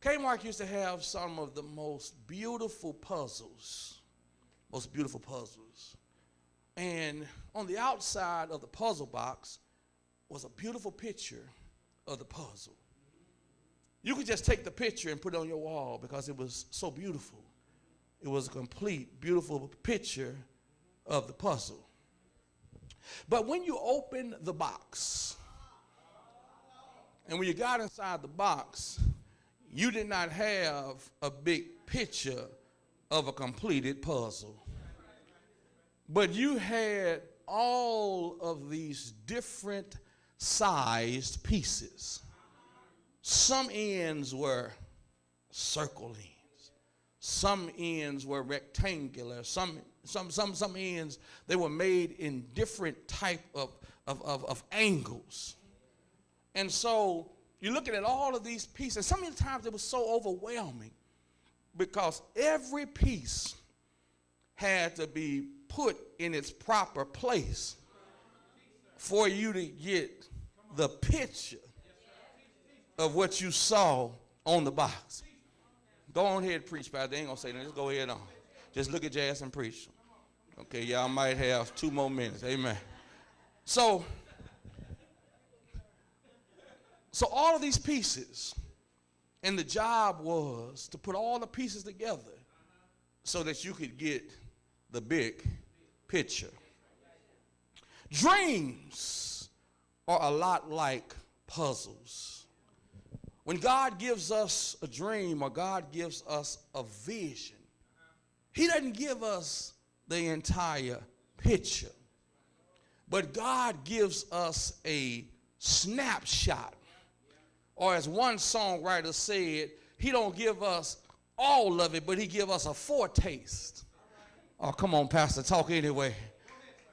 Kmart used to have some of the most beautiful puzzles. And on the outside of the puzzle box was a beautiful picture of the puzzle. You could just take the picture and put it on your wall because it was so beautiful. It was a complete, beautiful picture of the puzzle. But when you open the box, and when you got inside the box, you did not have a big picture of a completed puzzle. But you had all of these different sized pieces. Some ends were circle ends. Some ends were rectangular. Some ends, they were made in different type of angles. And so you're looking at all of these pieces. Some of the times it was so overwhelming because every piece had to be put in its proper place for you to get the picture of what you saw on the box. Go on ahead and preach, Pastor. They ain't going to say nothing. Just go ahead on. Just look at Jazz and preach. Okay, y'all might have 2 more minutes. Amen. So all of these pieces, and the job was to put all the pieces together so that you could get the big picture. Dreams are a lot like puzzles. When God gives us a dream or God gives us a vision, he doesn't give us the entire picture, but God gives us a snapshot. Or as one songwriter said, he don't give us all of it, but he give us a foretaste. Oh, come on, Pastor, talk anyway.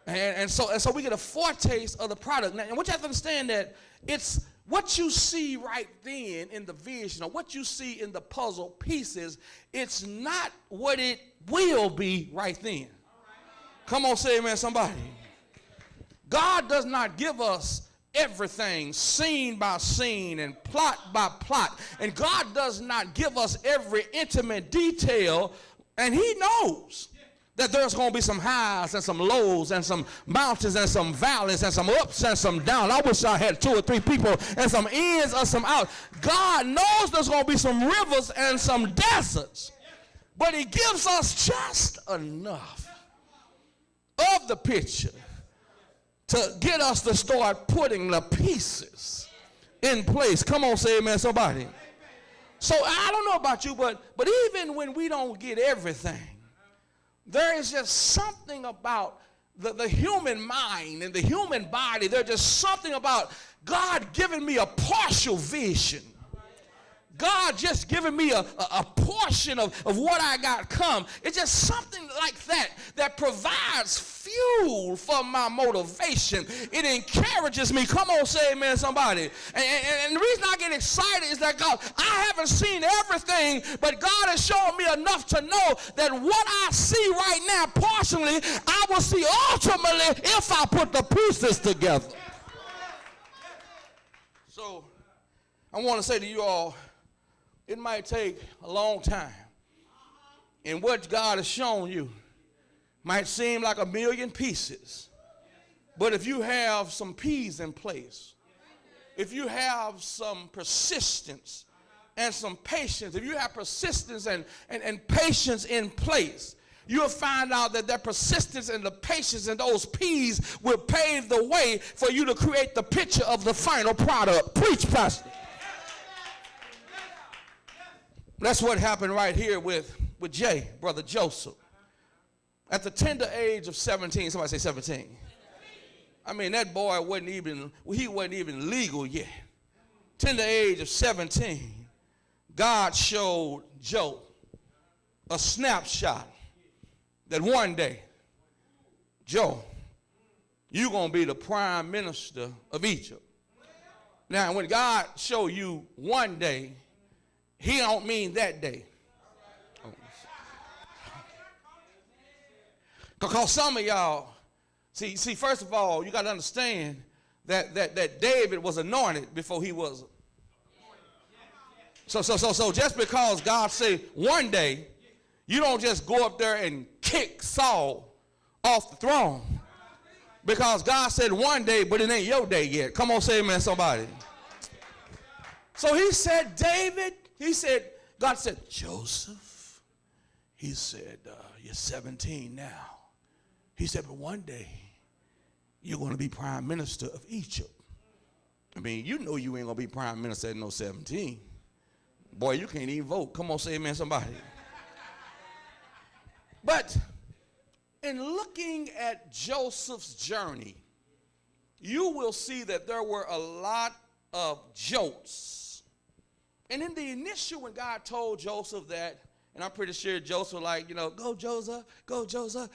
And so we get a foretaste of the product. Now, and what you have to understand that it's what you see right then in the vision or what you see in the puzzle pieces, it's not what it will be right then. Come on, say amen, somebody. God does not give us everything scene by scene and plot by plot. And God does not give us every intimate detail. And he knows that there's going to be some highs and some lows and some mountains and some valleys and some ups and some downs. I wish I had 2 or 3 people and some ins or some outs. God knows there's going to be some rivers and some deserts. But he gives us just enough of the picture to get us to start putting the pieces in place. Come on, say amen, somebody. So I don't know about you, but even when we don't get everything, there is just something about the human mind and the human body. There's just something about God giving me a partial vision. God just giving me a portion of what I got come. It's just something like that provides fuel for my motivation. It encourages me. Come on, say amen, somebody. And the reason I get excited is that God, I haven't seen everything, but God has shown me enough to know that what I see right now partially, I will see ultimately if I put the pieces together. So I want to say to you all, it might take a long time. And what God has shown you might seem like 1,000,000 pieces. But if you have some P's in place, if you have some persistence and some patience, if you have persistence and patience in place, you'll find out that persistence and the patience and those P's will pave the way for you to create the picture of the final product. Preach, Pastor. That's what happened right here with Jay, brother Joseph. At the tender age of 17, somebody say 17. I mean, that boy wasn't even legal yet. Tender age of 17, God showed Joe a snapshot that one day, Joe, you're going to be the prime minister of Egypt. Now, when God showed you one day, he don't mean that day. Because some of y'all, see, first of all, you got to understand that David was anointed before he was. So just because God said one day, you don't just go up there and kick Saul off the throne. Because God said one day, but it ain't your day yet. Come on, say amen, somebody. So he said, David, God said, Joseph. He said, you're 17 now. He said, but one day, you're going to be prime minister of Egypt. I mean, you know you ain't going to be prime minister at no 17. Boy, you can't even vote. Come on, say amen, somebody. But in looking at Joseph's journey, you will see that there were a lot of jolts. And in the initial, when God told Joseph that, and I'm pretty sure Joseph like, go Joseph,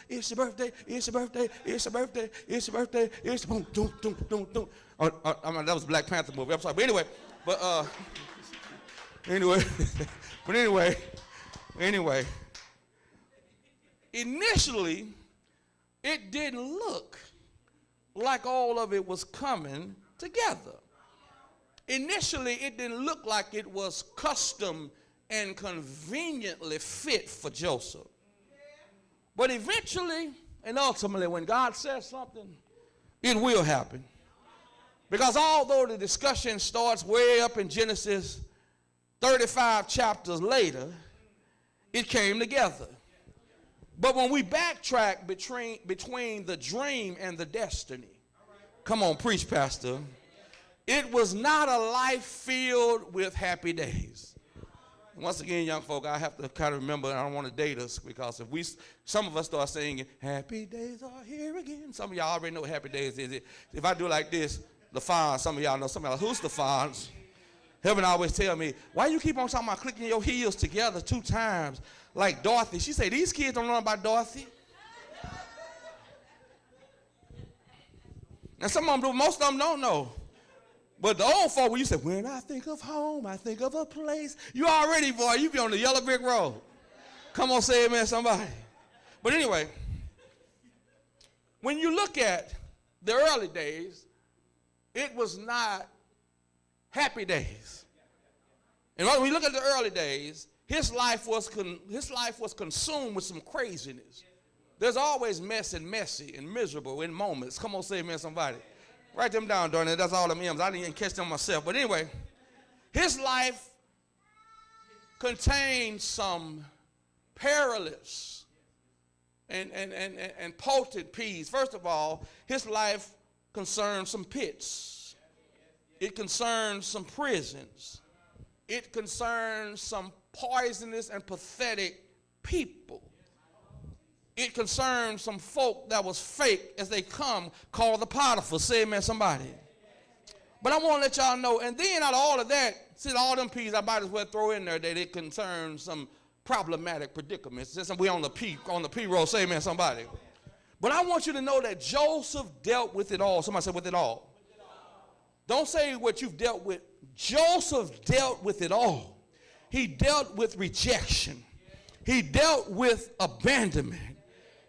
it's your birthday, it's your birthday, it's your birthday, it's your birthday, it's your boom, doom, doom, doom, doom. I mean, that was a Black Panther movie, I'm sorry. But anyway, initially, it didn't look like all of it was coming together. Initially, it didn't look like it was custom and conveniently fit for Joseph. But eventually and ultimately, when God says something, it will happen. Because although the discussion starts way up in Genesis 35 chapters later, it came together. But when we backtrack between the dream and the destiny, come on, preach, Pastor, it was not a life filled with happy days. Once again, young folk, I have to kind of remember, I don't want to date us, because some of us start singing, happy days are here again. Some of y'all already know what happy days is. If I do like this, the Fonz, some of y'all know, some of y'all, who's the Fonz? Heaven always tell me, why you keep on talking about clicking your heels together 2 times like Dorothy? She said, these kids don't know about Dorothy. And some of them do, most of them don't know. But the old folk, when you say, when I think of home, I think of a place. You already, boy, you be on the yellow brick road. Come on, say amen, somebody. But anyway, when you look at the early days, it was not happy days. And when we look at the early days, his life was consumed with some craziness. There's always mess and messy and miserable in moments. Come on, say amen, somebody. Write them down, darling. That's all them M's. I didn't even catch them myself. But anyway, his life contained some perilous and potent peas. First of all, his life concerned some pits. It concerned some prisons. It concerned some poisonous and pathetic people. It concerned some folk that was fake as they come, called the Potiphar. Say amen, somebody. But I want to let y'all know, and then out of all of that, see, all them P's I might as well throw in there that it concerns some problematic predicaments. Since we on the P roll, say amen, somebody. But I want you to know that Joseph dealt with it all. Somebody say with it all. Don't say what you've dealt with. Joseph dealt with it all. He dealt with rejection. He dealt with abandonment.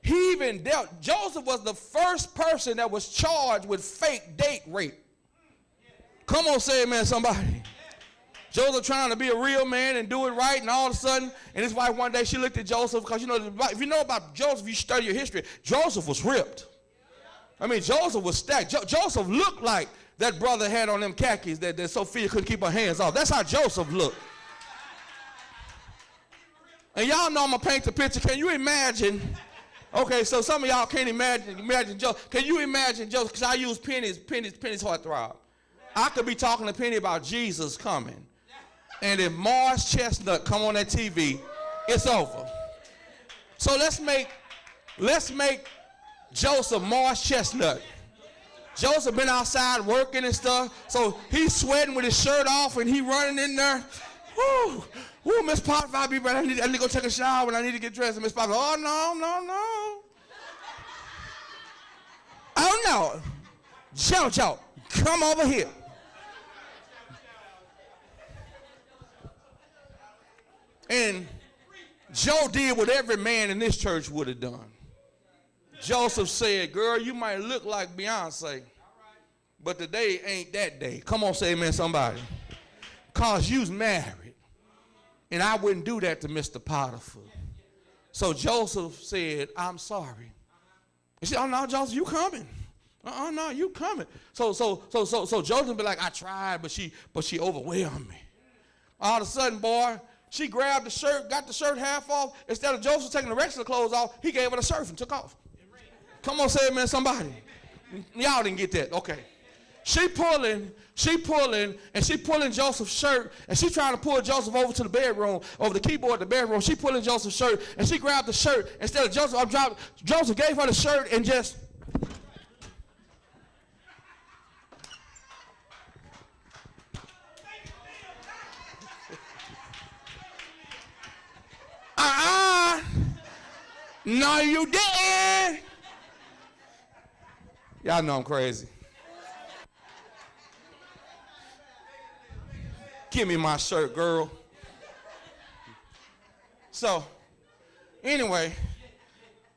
He even Joseph was the first person that was charged with fake date rape. Come on, say amen, somebody. Joseph trying to be a real man and do it right, and all of a sudden, and his wife one day, she looked at Joseph, because if you know about Joseph, you study your history, Joseph was ripped. I mean, Joseph was stacked. Joseph looked like that brother had on them khakis that Sophia couldn't keep her hands off. That's how Joseph looked. And y'all know I'm going to paint the picture. Can you imagine? Okay, so some of y'all can't imagine Joseph. Can you imagine Joseph? Because I use Penny's heartthrob. I could be talking to Penny about Jesus coming. And if Mars Chestnut come on that TV, it's over. So let's make Joseph Mars Chestnut. Joseph been outside working and stuff, so he's sweating with his shirt off and he running in there. Woo, Miss Potiphar, I'll be ready. I need to go take a shower and I need to get dressed. And Miss Potiphar, oh, no. Oh, no. Joe, come over here. And Joe did what every man in this church would have done. Joseph said, girl, you might look like Beyonce, but today ain't that day. Come on, say amen, somebody. Because you's married. And I wouldn't do that to Mr. Potiphar. So Joseph said, I'm sorry. He said, oh, no, Joseph, you coming. No, you coming. So Joseph be like, I tried, but she overwhelmed me. All of a sudden, boy, she grabbed the shirt, got the shirt half off. Instead of Joseph taking the rest of the clothes off, he gave her the shirt and took off. Come on, say amen, somebody. Y'all didn't get that. Okay. She pulling Joseph's shirt, and she trying to pull Joseph over to the bedroom, over the keyboard of the bedroom. She pulling Joseph's shirt, and she grabbed the shirt. Instead of Joseph gave her the shirt and just. No, you didn't. Y'all know I'm crazy. Give me my shirt, girl. So, anyway,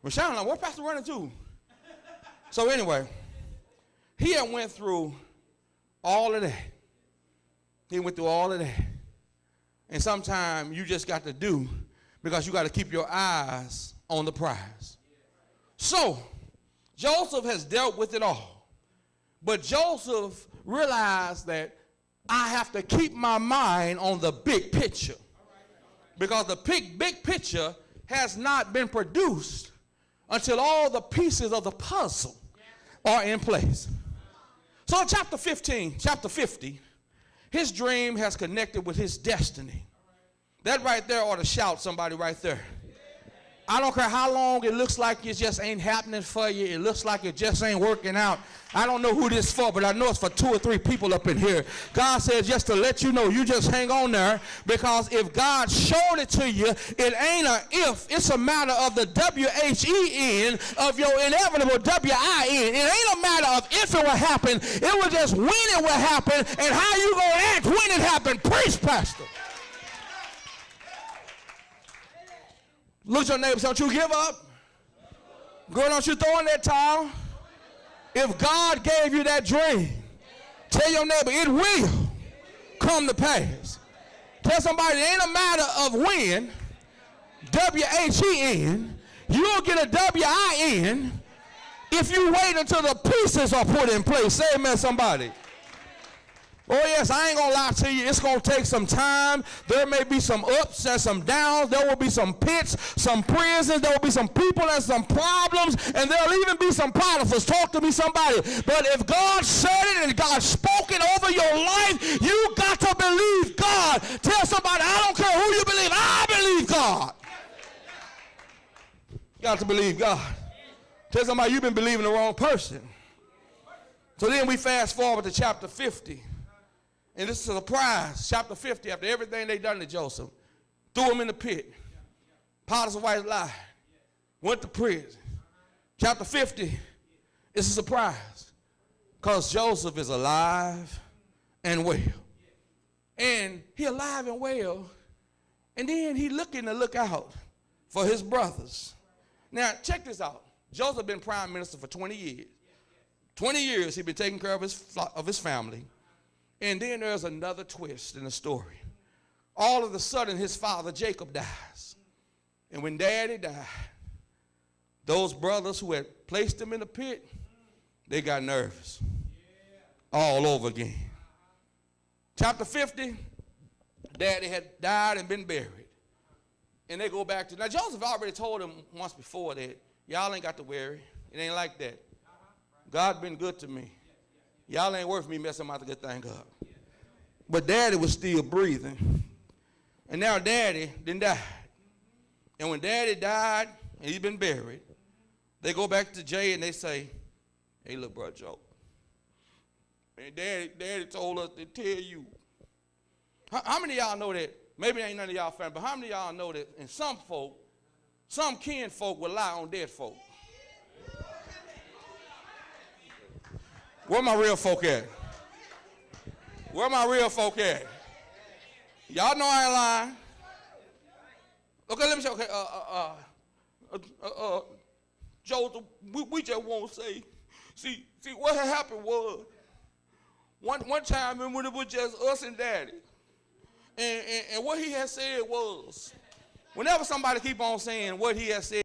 Michelle, now what Pastor running to? So anyway, he had went through all of that. He went through all of that. And sometimes you just got to do because you got to keep your eyes on the prize. So, Joseph has dealt with it all. But Joseph realized that I have to keep my mind on the big picture. Because the big picture has not been produced until all the pieces of the puzzle are in place. So in chapter 50, his dream has connected with his destiny. That right there ought to shout somebody right there. I don't care how long it looks like it just ain't happening for you. It looks like it just ain't working out. I don't know who this is for, but I know it's for 2 or 3 people up in here. God says just to let you know, you just hang on there, because if God showed it to you, it ain't a if. It's a matter of the W-H-E-N of your inevitable W-I-N. It ain't a matter of if it will happen. It was just when it will happen and how you going to act when it happened. Preach, Pastor. Look at your neighbor, don't you give up. Girl, don't you throw in that towel. If God gave you that dream, tell your neighbor it will come to pass. Tell somebody it ain't a matter of when, W-H-E-N, you'll get a W-I-N if you wait until the pieces are put in place. Say amen, somebody. Oh, yes, I ain't going to lie to you. It's going to take some time. There may be some ups and some downs. There will be some pits, some prisons. There will be some people and some problems. And there will even be some Potiphars. Talk to me, somebody. But if God said it and God spoke it over your life, you got to believe God. Tell somebody, I don't care who you believe. I believe God. You got to believe God. Tell somebody you've been believing the wrong person. So then we fast forward to chapter 50. And this is a surprise. Chapter 50, after everything they done to Joseph, threw him in the pit. Potiphar's wife lied. Went to prison. Chapter 50 is a surprise because Joseph is alive and well. And he alive and well. And then he looking to look out for his brothers. Now, check this out. Joseph been prime minister for 20 years. 20 years he been taking care of his family. And then there's another twist in the story. All of a sudden, his father, Jacob, dies. And when Daddy died, those brothers who had placed him in the pit, they got nervous. All over again. Chapter 50, Daddy had died and been buried. And they go back to, now Joseph already told him once before that, y'all ain't got to worry. It ain't like that. God been good to me. Y'all ain't worth me messing my good thing up. But Daddy was still breathing. And now Daddy then died. And when Daddy died and he's been buried, they go back to Jay and they say, hey, look, bro, Joe. And Daddy told us to tell you. How many of y'all know that? Maybe ain't none of y'all family, but how many of y'all know that in some folk, some kin folk will lie on dead folk? Where my real folk at? Where my real folk at? Y'all know I ain't lying. Okay, let me show. Okay, Joseph, we just won't say. See, what had happened was one time when it was just us and Daddy, And what he has said was, whenever somebody keep on saying what he has said,